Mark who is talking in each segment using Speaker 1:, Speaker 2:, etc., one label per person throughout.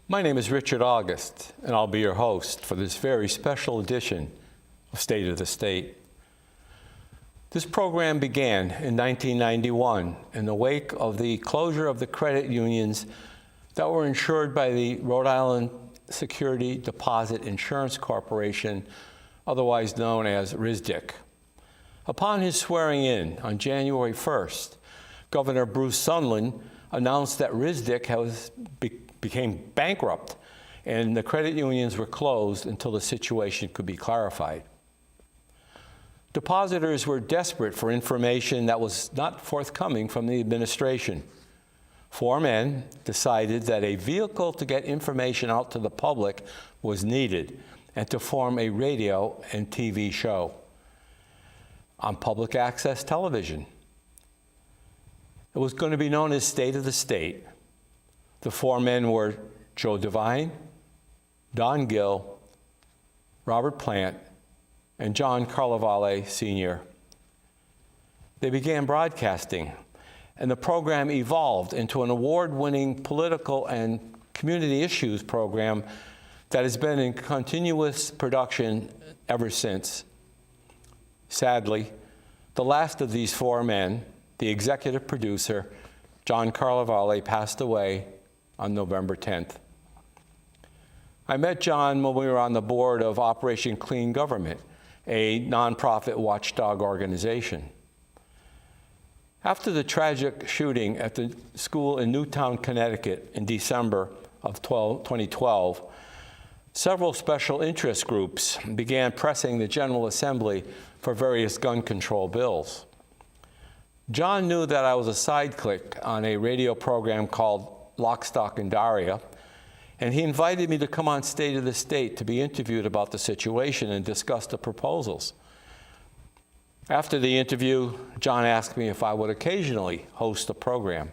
Speaker 1: My name is Richard August, and I'll be your host for this very special edition of State of the State. This program began in 1991 in the wake of the closure of the credit unions that were insured by the Rhode Island Security Deposit Insurance Corporation, otherwise known as RISDIC. Upon his swearing in on January 1st, Governor Bruce Sunland announced that RISDIC became bankrupt and the credit unions were closed until the situation could be clarified. Depositors were desperate for information that was not forthcoming from the administration. Four men decided that a vehicle to get information out to the public was needed and to form a radio and TV show on public access television. It was going to be known as State of the State. The four men were Joe Devine, Don Gill, Robert Plant, and John Caravali Sr. They began broadcasting, and the program evolved into an award-winning political and community issues program that has been in continuous production ever since. Sadly, the last of these four men, the executive producer, John Caravali, passed away on November 10th. I met John when we were on the board of Operation Clean Government, a nonprofit watchdog organization. After the tragic shooting at the school in Newtown, Connecticut in December of 2012, several special interest groups began pressing the General Assembly for various gun control bills. John knew that I was a sidekick on a radio program called Lock, Stock, and Daria, and he invited me to come on State of the State to be interviewed about the situation and discuss the proposals. After the interview, John asked me if I would occasionally host a program.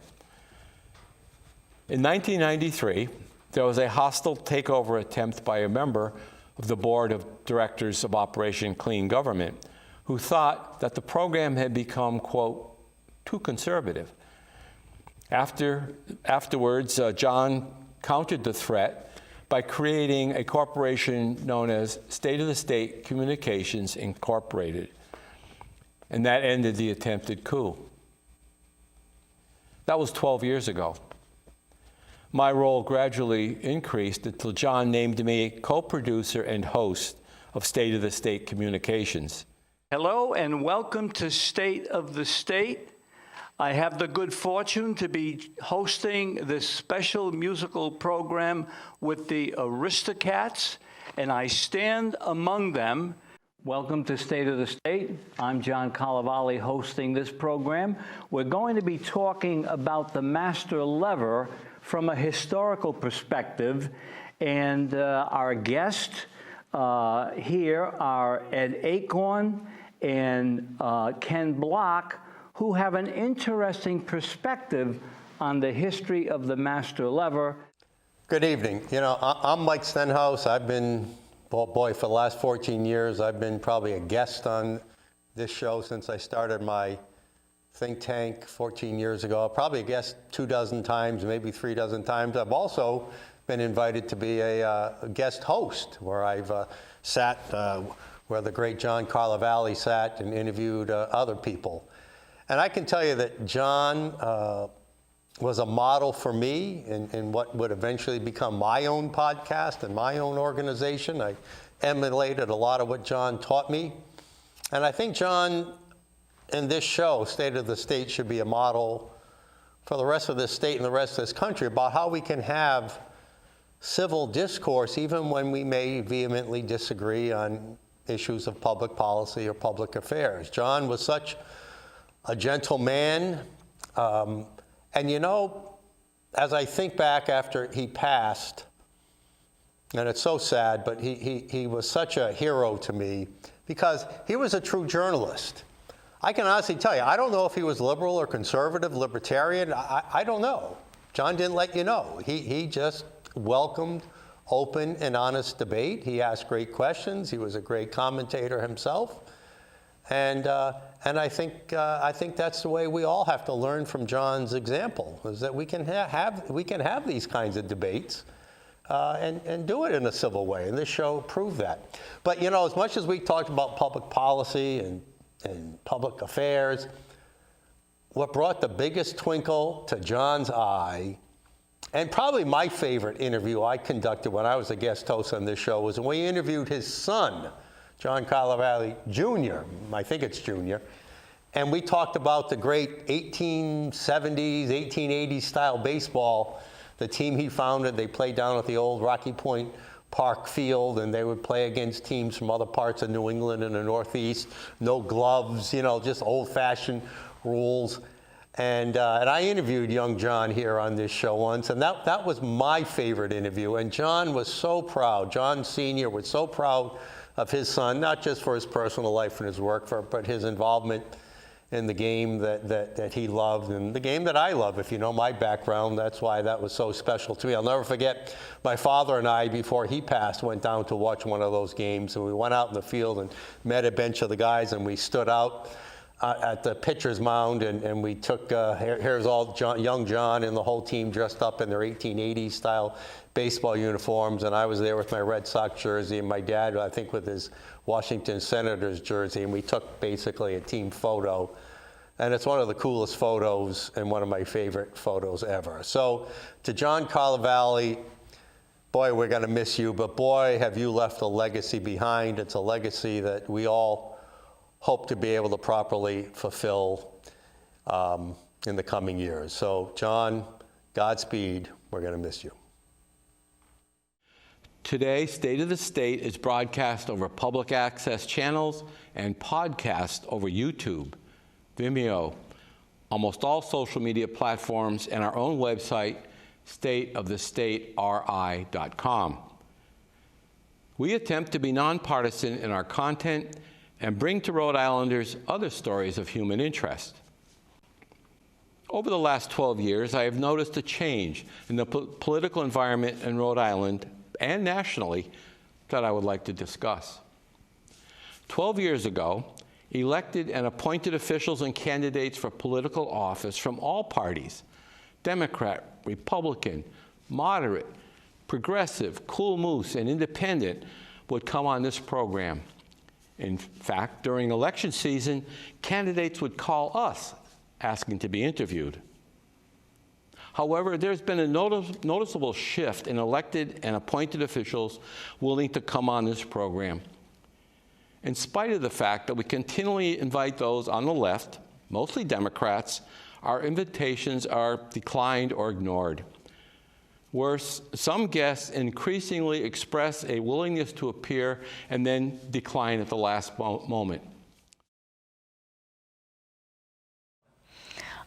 Speaker 1: In 1993, there was a hostile takeover attempt by a member of the board of directors of Operation Clean Government who thought that the program had become, quote, too conservative. Afterwards, John countered the threat by creating a corporation known as State of the State Communications Incorporated, and that ended the attempted coup. That was 12 years ago. My role gradually increased until John named me co-producer and host of State of the State Communications.
Speaker 2: Hello and welcome to State of the State. I have the good fortune to be hosting this special musical program with the Aristocats, and I stand among them. Welcome to State of the State. I'm John Caravali hosting this program. We're going to be talking about the master lever from a historical perspective, and our guests here are Ed Acorn and Ken Block, who have an interesting perspective on the history of the master lever.
Speaker 3: Good evening. You know, I'm Mike Stenhouse. I've been, for the last 14 years, I've been probably a guest on this show since I started my think tank 14 years ago. Probably a guest 24 times, maybe 36 times. I've also been invited to be a guest host, where I've sat where the great John Caravali sat and interviewed other people. And I can tell you that John was a model for me in what would eventually become my own podcast and my own organization. I emulated a lot of what John taught me. And I think John, in this show, State of the State, should be a model for the rest of this state and the rest of this country about how we can have civil discourse even when we may vehemently disagree on issues of public policy or public affairs. John was such a gentle man, and you know, as I think back after he passed, and it's so sad, but he was such a hero to me because he was a true journalist. I can honestly tell you, I don't know if he was liberal or conservative, libertarian, I don't know. John didn't let you know. He just welcomed open and honest debate. He asked great questions. He was a great commentator himself. And I think that's the way we all have to learn from John's example, is that we can have these kinds of debates and do it in a civil way. And this show proved that. But, you know, as much as we talked about public policy and public affairs, what brought the biggest twinkle to John's eye, and probably my favorite interview I conducted when I was a guest host on this show, was when we interviewed his son, John Caravali Jr., I think it's Jr., and we talked about the great 1870s, 1880s style baseball, the team he founded. They played down at the old Rocky Point Park field, and they would play against teams from other parts of New England and the Northeast. No gloves, you know, just old-fashioned rules. And I interviewed young John here on this show once, and that was my favorite interview. And John was so proud. John Sr. was so proud of his son, not just for his personal life and his work, but his involvement in the game that he loved, and the game that I love. If you know my background, that's why that was so special to me. I'll never forget, my father and I, before he passed, went down to watch one of those games, and we went out in the field and met a bunch of the guys, and we stood out at the pitcher's mound, and we took, here's all young John and the whole team dressed up in their 1880s style baseball uniforms, and I was there with my Red Sox jersey, and my dad, I think, with his Washington Senators jersey, and we took basically a team photo. And it's one of the coolest photos and one of my favorite photos ever. So to John Caravali, boy, we're going to miss you, but boy, have you left a legacy behind. It's a legacy that we all hope to be able to properly fulfill in the coming years. So John, Godspeed. We're going to miss you.
Speaker 1: Today, State of the State is broadcast over public access channels and podcast over YouTube, Vimeo, almost all social media platforms, and our own website, stateofthestateri.com. We attempt to be nonpartisan in our content and bring to Rhode Islanders other stories of human interest. Over the last 12 years, I have noticed a change in the political environment in Rhode Island and nationally that I would like to discuss. 12 years ago, elected and appointed officials and candidates for political office from all parties, Democrat, Republican, moderate, progressive, cool moose, and independent, would come on this program. In fact, during election season, candidates would call us asking to be interviewed. However, there's been a noticeable shift in elected and appointed officials willing to come on this program. In spite of the fact that we continually invite those on the left, mostly Democrats, our invitations are declined or ignored. Worse, some guests increasingly express a willingness to appear and then decline at the last moment.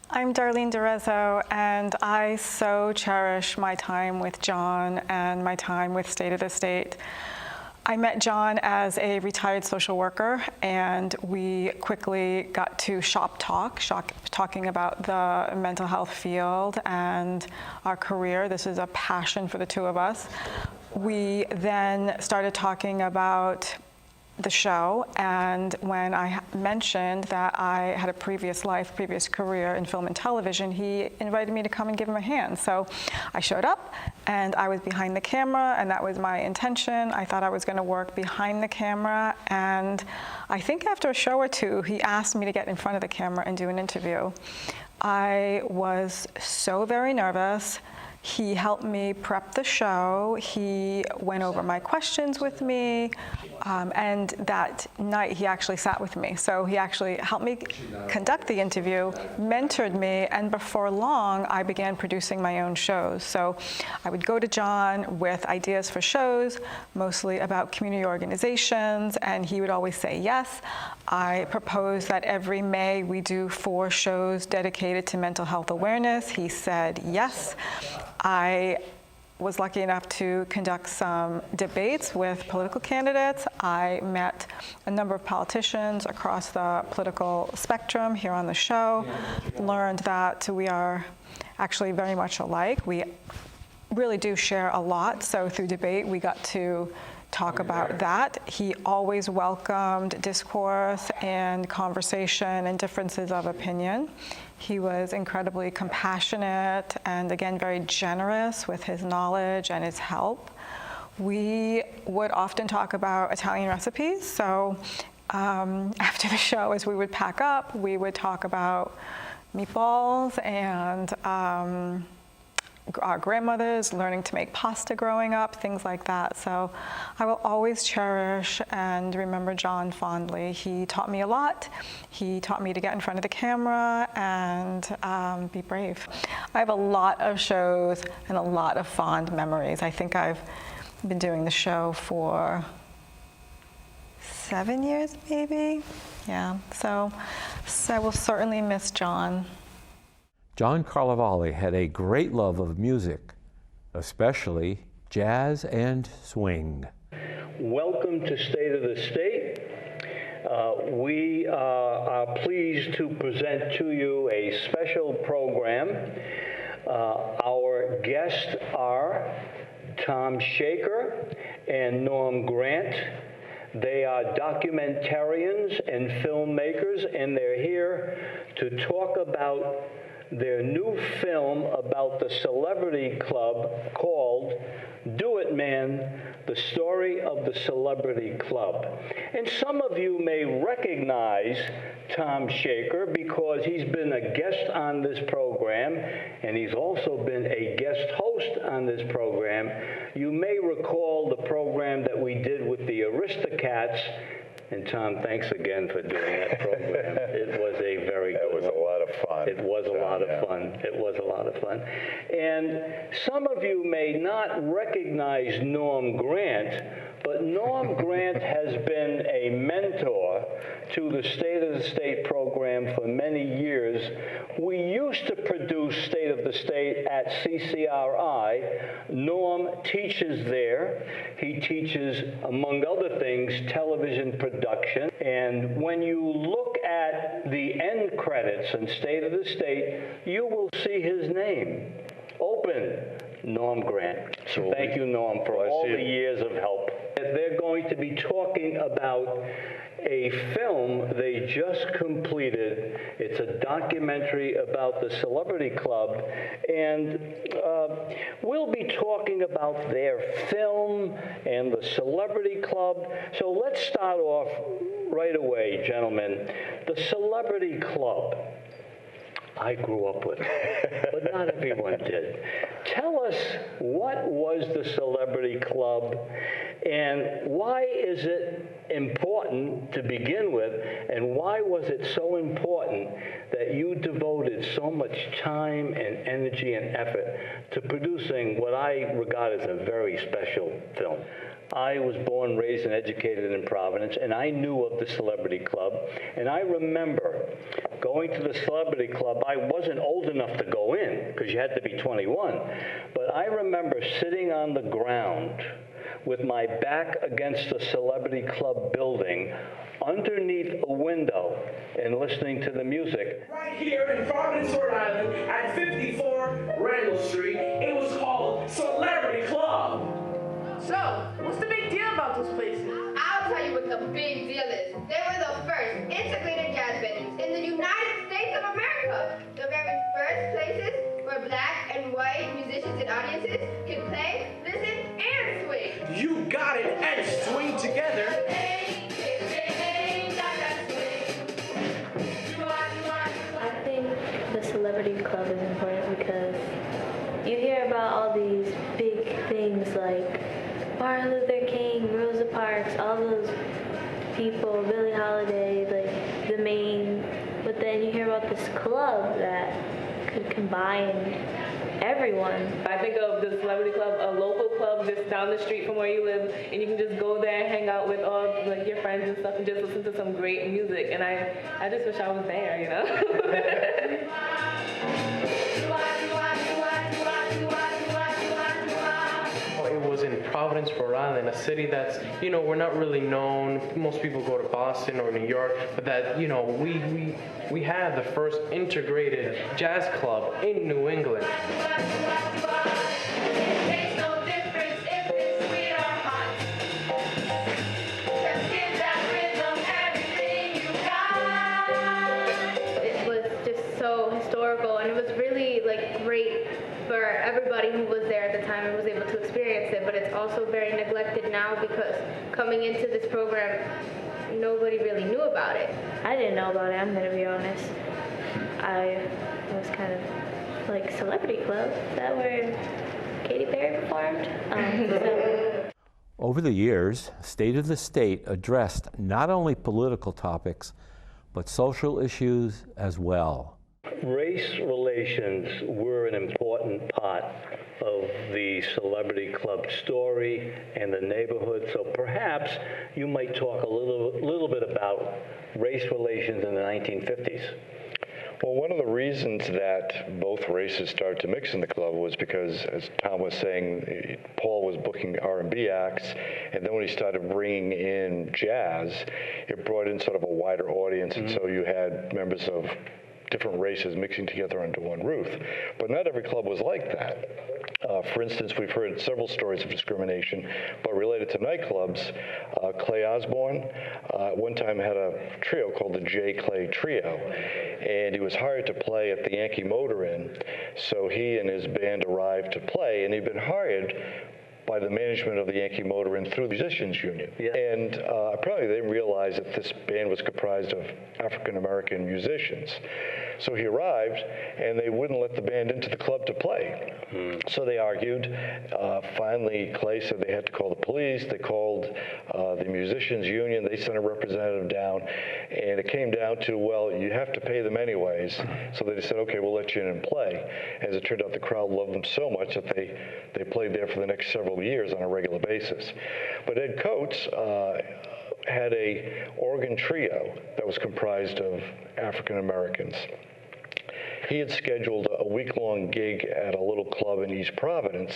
Speaker 4: I'm Darlene DeRezzo, and I so cherish my time with John and my time with State of the State. I met John as a retired social worker, and we quickly got to talking about the mental health field and our career. This is a passion for the two of us. We then started talking about the show, and when I mentioned that I had a previous career in film and television, he invited me to come and give him a hand. So I showed up, and I was behind the camera, and that was my intention. I thought I was going to work behind the camera, and I think after a show or two, he asked me to get in front of the camera and do an interview. I was so very nervous. He helped me prep the show. He went over my questions with me, and that night he actually sat with me. So he actually helped me conduct the interview, mentored me, and before long, I began producing my own shows. So I would go to John with ideas for shows, mostly about community organizations, and he would always say yes. I proposed that every May we do 4 shows dedicated to mental health awareness. He said yes. I was lucky enough to conduct some debates with political candidates. I met a number of politicians across the political spectrum here on the show, learned that we are actually very much alike. We really do share a lot, so through debate we got to talk about that. He always welcomed discourse and conversation and differences of opinion. He was incredibly compassionate and, again, very generous with his knowledge and his help. We would often talk about Italian recipes. So after the show, as we would pack up, we would talk about meatballs and our grandmothers learning to make pasta growing up, things like that. So I will always cherish and remember John fondly. He taught me a lot. He taught me to get in front of the camera and be brave. I have a lot of shows and a lot of fond memories. I think I've been doing the show for 7 years, maybe. Yeah, so I will certainly miss John.
Speaker 1: John Caravali had a great love of music, especially jazz and swing.
Speaker 2: Welcome to State of the State. We are pleased to present to you a special program. Our guests are Tom Shaker and Norm Grant. They are documentarians and filmmakers, and they're here to talk about their new film about the celebrity club called Do It Man, the story of the Celebrity Club. And some of you may recognize Tom Shaker because he's been a guest on this program, and he's also been a guest host on this program. You may recall the program that we did with the Aristocats. And Tom, thanks again for doing that program. It was a very good one.
Speaker 5: It was a lot of fun.
Speaker 2: It was a lot of fun. It was a lot of fun. And some of you may not recognize Norm Grant, but Norm Grant has been a mentor to the State of the State program for many years. We used to produce State of the State at CCRI. Norm teaches there. He teaches, among other things, television production. And when you look at the end credits in State of the State, you will see his name. Open, Norm Grant. So thank you, Norm, for all the years of help. They're going to be talking about a film they just completed. It's a documentary about the Celebrity Club, and we'll be talking about their film and the Celebrity Club. So let's start off right away, gentlemen. The Celebrity Club. I grew up with it, but not everyone did. Tell us, what was the Celebrity Club, and why is it important to begin with, and why was it so important that you devoted so much time and energy and effort to producing what I regard as a very special film? I was born, raised, and educated in Providence, and I knew of the Celebrity Club. And I remember going to the Celebrity Club. I wasn't old enough to go in because you had to be 21. But I remember sitting on the ground with my back against the Celebrity Club building underneath a window and listening to the music.
Speaker 6: Right here in Providence, Rhode Island, at 54 Randall Street, it was called Celebrity Club.
Speaker 7: So, what's the big deal about those places?
Speaker 8: I'll tell you what the big deal is. They were the first integrated jazz venues in the United States of America. The very first places where black and white musicians and audiences could play, listen, and swing.
Speaker 6: You got it, and swing together.
Speaker 9: I think the Celebrity Club is important because you hear about all these big things like Martin Luther King, Rosa Parks, all those people, Billie Holiday, like the main, but then you hear about this club that could combine everyone.
Speaker 10: I think of the Celebrity Club, a local club just down the street from where you live, and you can just go there and hang out with all like your friends and stuff and just listen to some great music. And I just wish I was there, you know?
Speaker 11: It was in Providence, Rhode Island, a city that's, you know, we're not really known. Most people go to Boston or New York, but that, you know, we had the first integrated jazz club in New England.
Speaker 9: time and was able to experience it, but it's also very neglected now because coming into this program, nobody really knew about it. I didn't know about it, I'm going to be honest. I was kind of like Celebrity Club, is that where Katy Perry performed?
Speaker 1: Over the years, State of the State addressed not only political topics, but social issues as well.
Speaker 5: Race relations were an important part of the Celebrity Club story and the neighborhood, so perhaps you might talk a little bit about race relations in the 1950s.
Speaker 12: Well, one of the reasons that both races started to mix in the club was because, as Tom was saying, Paul was booking R&B acts, and then when he started bringing in jazz, it brought in sort of a wider audience, and so you had members of different races mixing together under one roof. But not every club was like that. For instance, we've heard several stories of discrimination, but related to nightclubs. Clay Osborne one time had a trio called the J. Clay Trio, and he was hired to play at the Yankee Motor Inn. So he and his band arrived to play, and he'd been hired by the management of the Yankee Motor Inn through the Musicians Union. Yeah. And probably they didn't realize that this band was comprised of African-American musicians. So he arrived, and they wouldn't let the band into the club to play. So they argued. Finally, Clay said they had to call the police. They called the Musicians Union. They sent a representative down, and it came down to, well, you have to pay them anyways. So they said, okay, we'll let you in and play. As it turned out, the crowd loved them so much that they played there for the next several years on a regular basis. But Ed Coates had a organ trio that was comprised of African Americans. He had scheduled a week-long gig at a little club in East Providence,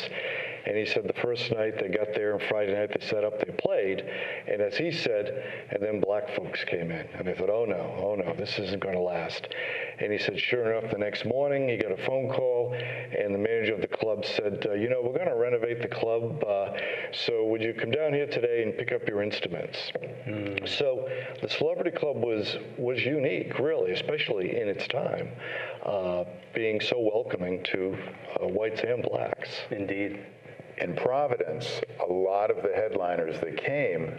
Speaker 12: and he said the first night they got there and Friday night they set up, they played, and as he said, and then black folks came in, and they thought, oh no, this isn't going to last. And he said, sure enough, the next morning he got a phone call, and the manager of the club said, we're going to renovate the club, so would you come down here today and pick up your instruments? So the Celebrity Club was unique, really, especially in its time, being so welcoming to whites and blacks.
Speaker 5: Indeed.
Speaker 13: In Providence, a lot of the headliners that came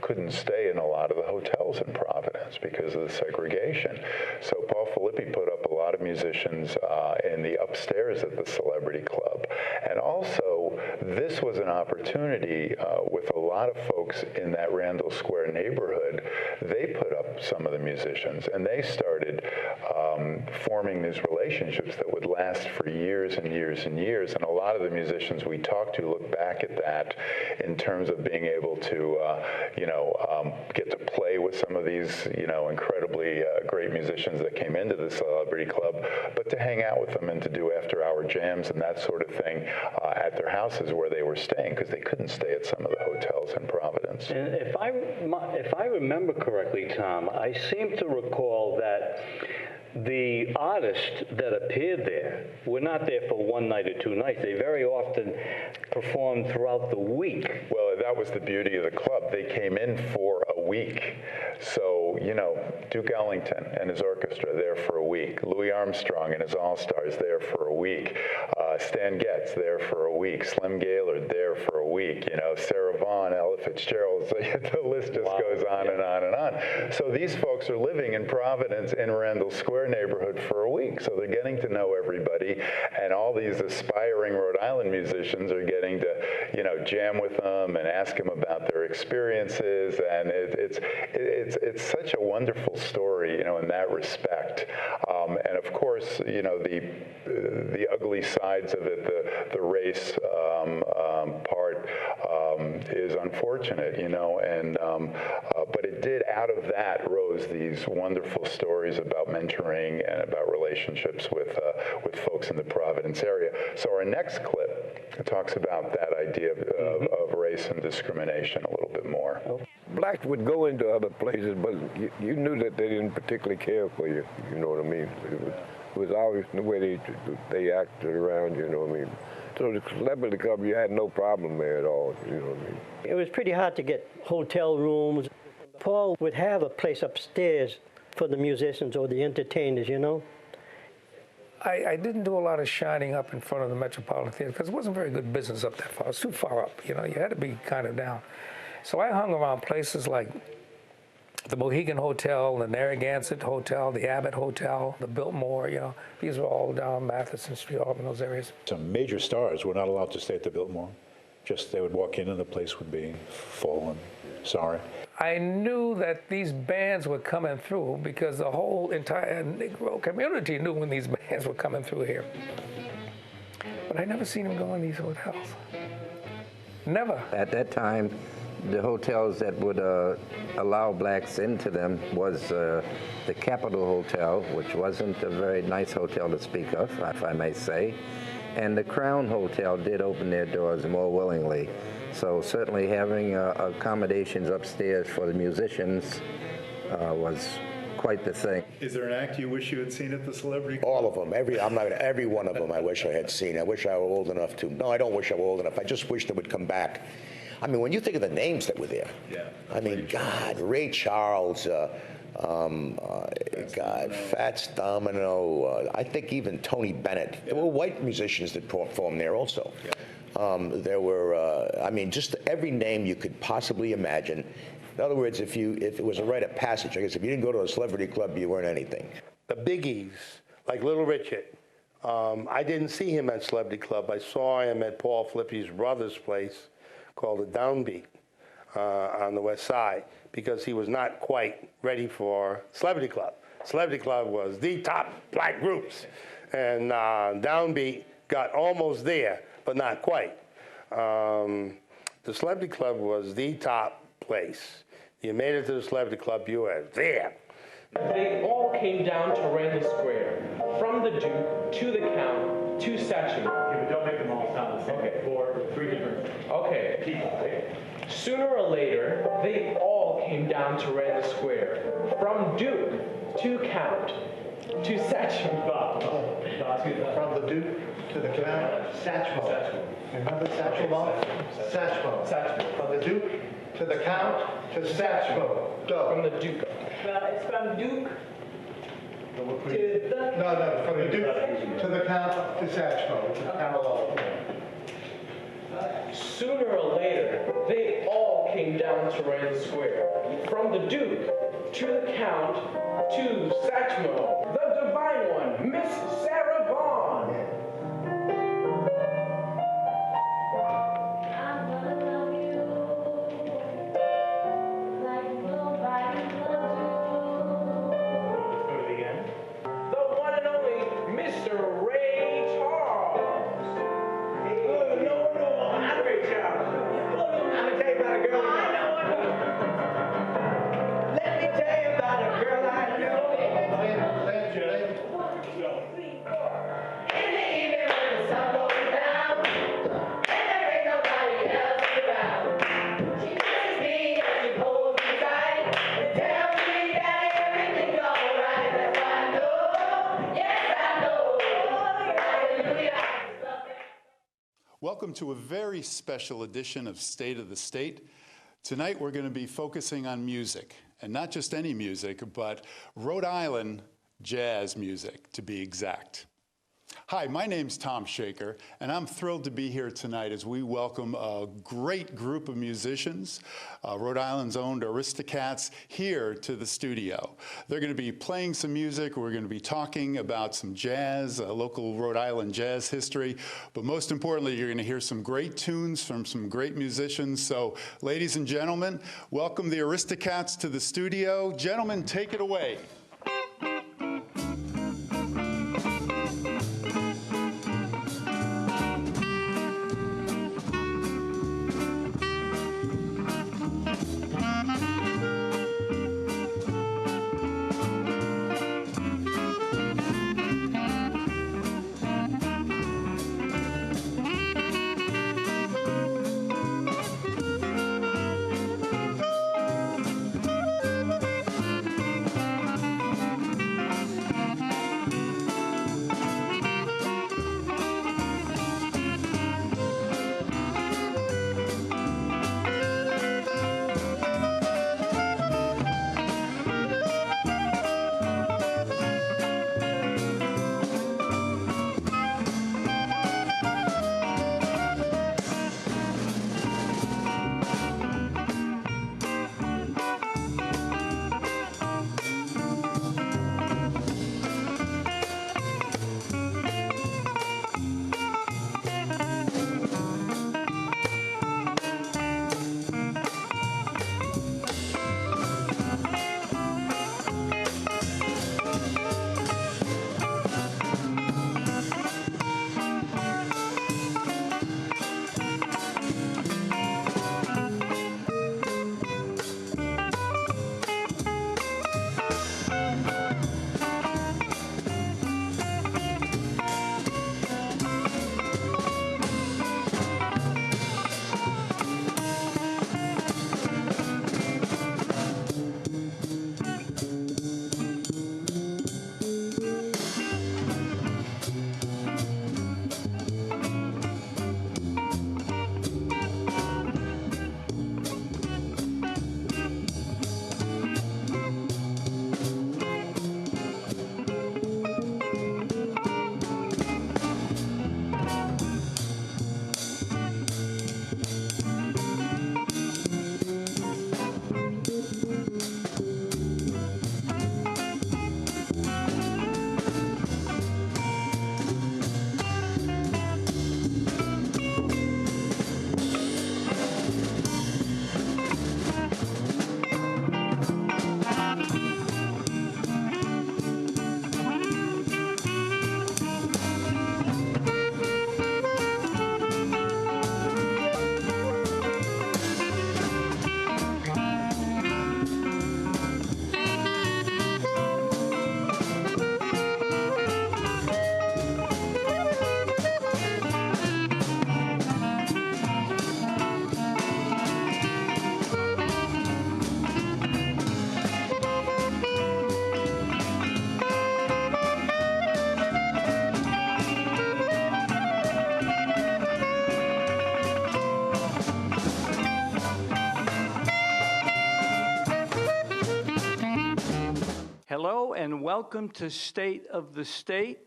Speaker 13: couldn't stay in a lot of the hotels in Providence because of the segregation. So Paul Filippi put up a lot of musicians in the upstairs at the Celebrity Club. And also, this was an opportunity with a lot of folks in that Randall Square neighborhood. They put up some of the musicians, and they started forming these relationships that would last for years and years and years. And a lot of the musicians we talked to look back at that in terms of being able to, get to play with some of these, incredibly great musicians that came into the Celebrity Club, but to hang out with them and to do after-hour jams and that sort of thing at their houses where they were staying, because they couldn't stay at some of the hotels in Providence.
Speaker 5: And if I remember correctly, Tom, I seem to recall that the artists that appeared there were not there for one night or 2 nights. They very often performed throughout the week.
Speaker 13: Well, that was the beauty of the club. They came in for a week. So, Duke Ellington and his orchestra there for a week. Louis Armstrong and his All-Stars there for a week. Stan Getz there for a week. Slim Gaillard there for a week. Sarah Vaughan, Ella Fitzgerald. So the list just goes on and on and on. So these folks are living in Providence in Randall Square neighborhood for a week. So they're getting to know everybody, and all these aspiring Rhode Island musicians are getting to, jam with them and ask them about their experiences. And it's such a wonderful story, in that respect. And of course, the ugly sides of it, the race part is unfortunate, but it did, out of that rose these wonderful stories about mentoring and about relationships with folks in the Providence area. So our next clip talks about that idea of race and discrimination a little bit more.
Speaker 14: Blacks would go into other places, but you knew that they didn't particularly care for you, you know what I mean? It was always the way they acted around, you know what I mean? So the Celebrity Club, you had no problem there at all, you know what I mean?
Speaker 15: It was pretty hard to get hotel rooms. Paul would have a place upstairs for the musicians or the entertainers,
Speaker 16: I didn't do a lot of shining up in front of the Metropolitan Theater because it wasn't very good business up that far. It was too far up, you know. You had to be kind of down. So I hung around places like the Mohegan Hotel, the Narragansett Hotel, the Abbott Hotel, the Biltmore, you know. These were all down Matheson Street, all in those areas.
Speaker 13: Some major stars were not allowed to stay at the Biltmore. Just they would walk in and the place would be full and sorry.
Speaker 16: I knew that these bands were coming through because the whole entire Negro community knew when these bands were coming through here. But I never seen them go in these hotels. Never.
Speaker 17: At that time, the hotels that would allow blacks into them was the Capitol Hotel, which wasn't a very nice hotel to speak of, if I may say. And the Crown Hotel did open their doors more willingly. So certainly having accommodations upstairs for the musicians was quite the thing.
Speaker 13: Is there an act you wish you had seen at the Celebrity Club?
Speaker 18: All of them. Every one of them I wish I had seen. I wish I were old enough to. No, I don't wish I were old enough. I just wish they would come back. I mean, when you think of the names that were there, I mean, God, Ray Charles, God, Fats Domino, I think even Tony Bennett. There were white musicians that performed there also. There were, I mean, just every name you could possibly imagine. In other words, if it was a rite of passage, I guess if you didn't go to a celebrity club, you weren't anything.
Speaker 19: The biggies, like Little Richard, I didn't see him at Celebrity Club. I saw him at Paul Flippy's brother's place called the Downbeat on the West Side, because he was not quite ready for Celebrity Club. Celebrity Club was the top black groups, and Downbeat got almost there, but not quite. The Celebrity Club was the top place. You made it to the Celebrity Club, you were there.
Speaker 11: They all came down to Randall Square, from the Duke to the Count to Statue.
Speaker 20: Okay, but don't make them all sound the same. Okay. For 3 different people, right?
Speaker 11: Sooner or later, they all came down to Randall Square, from Duke to Count to Statue.
Speaker 20: From the Duke to the Count, Satchmo. Remember Satchmo? Satchmo. From the Duke to the Count to Satchmo. Go.
Speaker 11: From the Duke.
Speaker 7: Well, it's from Duke to the...
Speaker 20: No, from the Duke to the Count to Satchmo.
Speaker 11: Sooner or later, they all came down to Randall Square, from the Duke to the Count to Satchmo, the divine one, Miss Sarah Vaughan.
Speaker 13: Welcome to a very special edition of State of the State. Tonight we're going to be focusing on music, and not just any music, but Rhode Island jazz music, to be exact. Hi, my name's Tom Shaker, and I'm thrilled to be here tonight as we welcome a great group of musicians, Rhode Island's own Aristocats, here to the studio. They're going to be playing some music. We're going to be talking about some jazz, local Rhode Island jazz history, but most importantly, you're going to hear some great tunes from some great musicians. So, ladies and gentlemen, welcome the Aristocats to the studio. Gentlemen, take it away.
Speaker 2: and welcome to State of the State.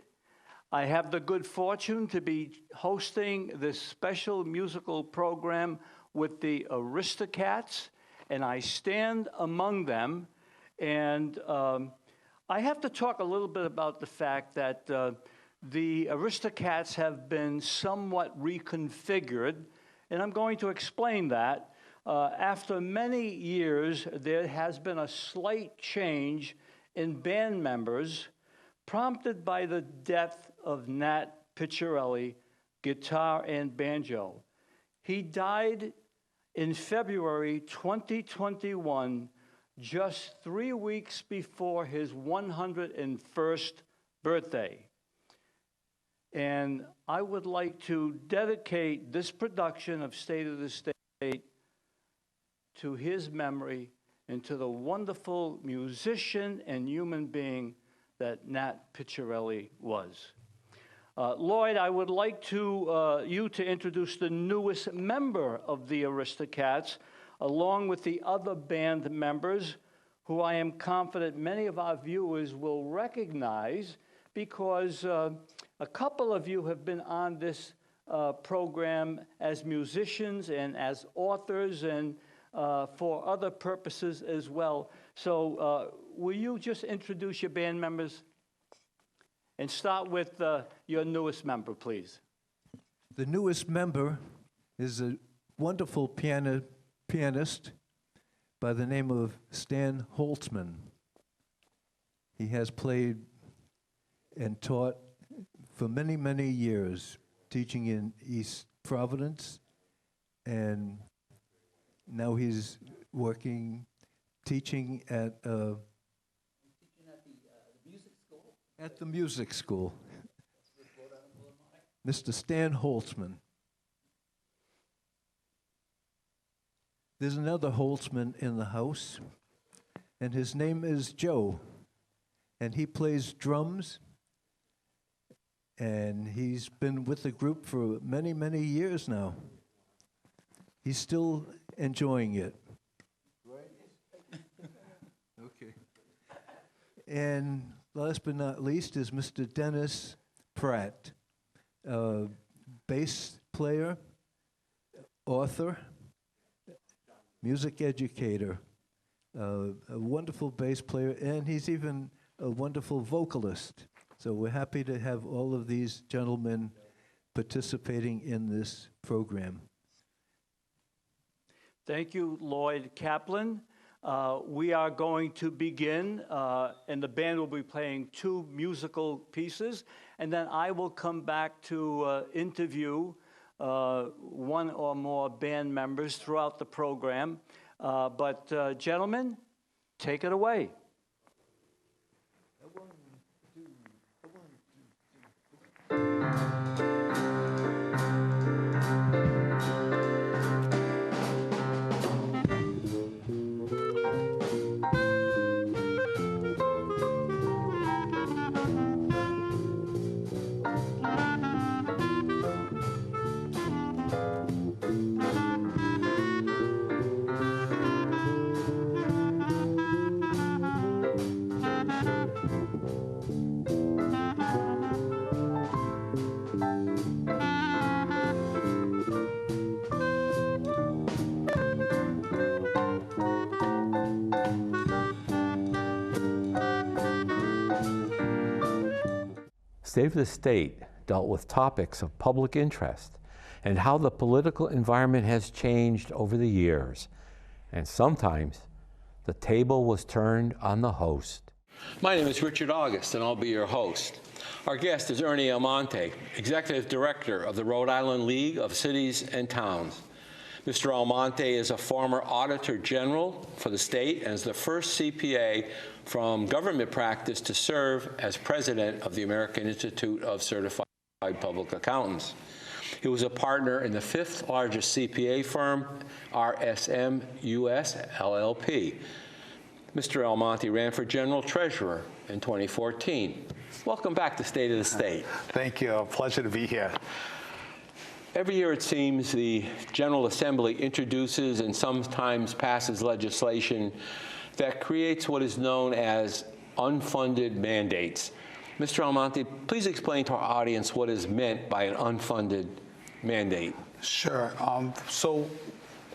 Speaker 2: I have the good fortune to be hosting this special musical program with the Aristocats, and I stand among them. And I have to talk a little bit about the fact that the Aristocats have been somewhat reconfigured, and I'm going to explain that. After many years, there has been a slight change in band members, prompted by the death of Nat Picciarelli, guitar and banjo. He died in February 2021, just 3 weeks before his 101st birthday. And I would like to dedicate this production of State of the State to his memory and to the wonderful musician and human being that Nat Picciarelli was. Lloyd, I would like you to introduce the newest member of the Aristocats, along with the other band members, who I am confident many of our viewers will recognize, because a couple of you have been on this program as musicians and as authors and for other purposes as well. So will you just introduce your band members? And start with your newest member, please.
Speaker 21: The newest member is a wonderful pianist by the name of Stan Holtzman. He has played and taught for many, many years, teaching in East Providence, and now he's teaching at the music school. Mr. Stan Holtzman. There's another Holtzman in the house, and his name is Joe, and he plays drums, and he's been with the group for many, many years now. He's still enjoying it. Okay. And last but not least is Mr. Dennis Pratt, bass player, author, music educator, a wonderful bass player, and he's even a wonderful vocalist. So we're happy to have all of these gentlemen participating in this program.
Speaker 2: Thank you, Lloyd Kaplan. We are going to begin, and the band will be playing 2 musical pieces, and then I will come back to interview 1 or more band members throughout the program. But gentlemen, take it away. State of the State dealt with topics of public interest and how the political environment has changed over the years. And sometimes the table was turned on the host. My name is Richard August, and I'll be your host. Our guest is Ernie Almonte, Executive Director of the Rhode Island League of Cities and Towns. Mr. Almonte is a former Auditor General for the state and is the first CPA from government practice to serve as president of the American Institute of Certified Public Accountants. He was a partner in the 5th largest CPA firm, RSM US LLP. Mr. Almonte ran for General Treasurer in 2014. Welcome back to State of the State.
Speaker 13: Thank you. A pleasure to be here.
Speaker 1: Every year, it seems, the General Assembly introduces and sometimes passes legislation that creates what is known as unfunded mandates. Mr. Almonte, please explain to our audience what is meant by an unfunded mandate.
Speaker 3: Sure. So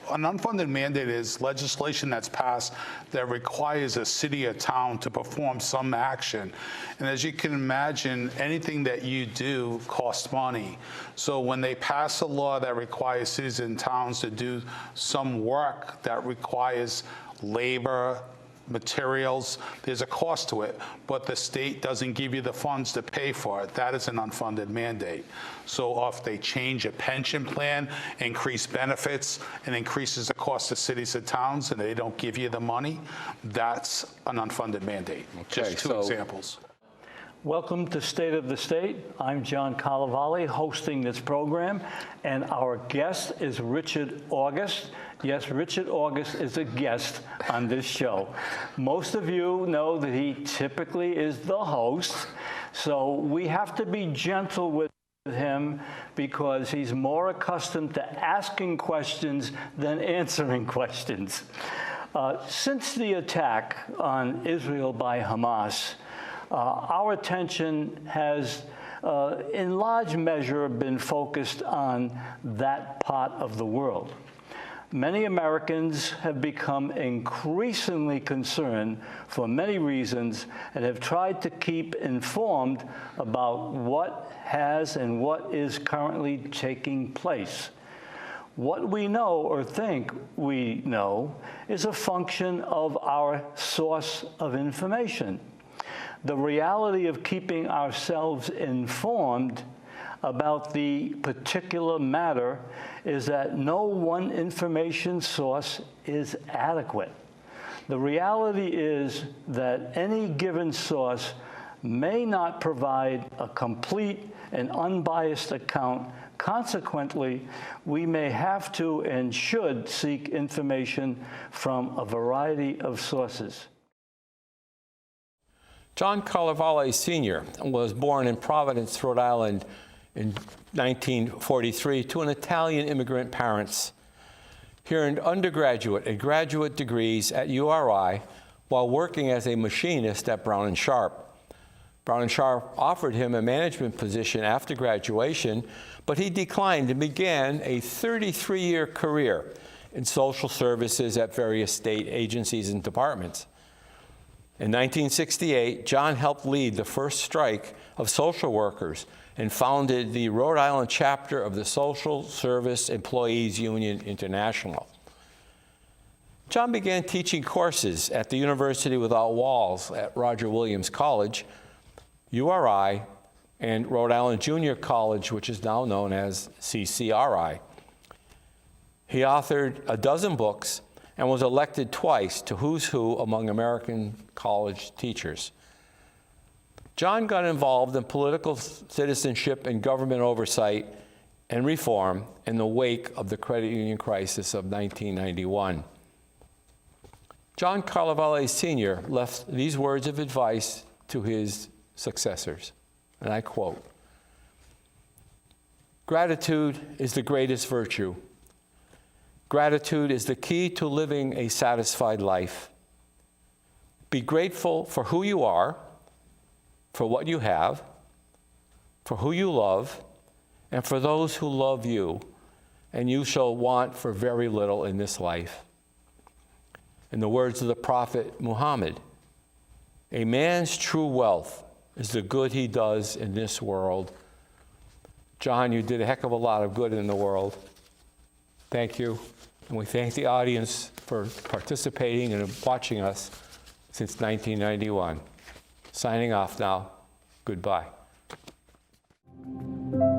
Speaker 3: an unfunded mandate is legislation that's passed that requires a city or town to perform some action. And as you can imagine, anything that you do costs money. So when they pass a law that requires cities and towns to do some work that requires labor, materials, there's a cost to it, but the state doesn't give you the funds to pay for it. That is an unfunded mandate. So if they change a pension plan, increase benefits, and increases the cost to cities and towns, and they don't give you the money, that's an unfunded mandate. Just two examples.
Speaker 2: Welcome to State of the State. I'm John Caravali, hosting this program, and our guest is Richard August. Yes, Richard August is a guest on this show. Most of you know that he typically is the host, so we have to be gentle with him because he's more accustomed to asking questions than answering questions. Since the attack on Israel by Hamas, our attention has, in large measure, been focused on that part of the world. Many Americans have become increasingly concerned for many reasons and have tried to keep informed about what has and what is currently taking place. What we know or think we know is a function of our source of information. The reality of keeping ourselves informed about the particular matter is that no one information source is adequate. The reality is that any given source may not provide a complete and unbiased account. Consequently, we may have to and should seek information from a variety of sources.
Speaker 1: John Caravali Sr. was born in Providence, Rhode Island in 1943 to an Italian immigrant parents. He earned undergraduate and graduate degrees at URI while working as a machinist at Brown & Sharp. Brown & Sharp offered him a management position after graduation, but he declined and began a 33-year career in social services at various state agencies and departments. In 1968, John helped lead the first strike of social workers and founded the Rhode Island chapter of the Social Service Employees Union International. John began teaching courses at the University Without Walls at Roger Williams College, URI, and Rhode Island Junior College, which is now known as CCRI. He authored a dozen books and was elected twice to Who's Who among American college teachers. John got involved in political citizenship and government oversight and reform in the wake of the credit union crisis of 1991. John Caravali Sr. left these words of advice to his successors, and I quote, "Gratitude is the greatest virtue. Gratitude is the key to living a satisfied life. Be grateful for who you are, for what you have, for who you love, and for those who love you, and you shall want for very little in this life." In the words of the prophet Muhammad, "A man's true wealth is the good he does in this world." John, you did a heck of a lot of good in the world. Thank you. And we thank the audience for participating and watching us since 1991. Signing off now. Goodbye.
Speaker 9: Thank you.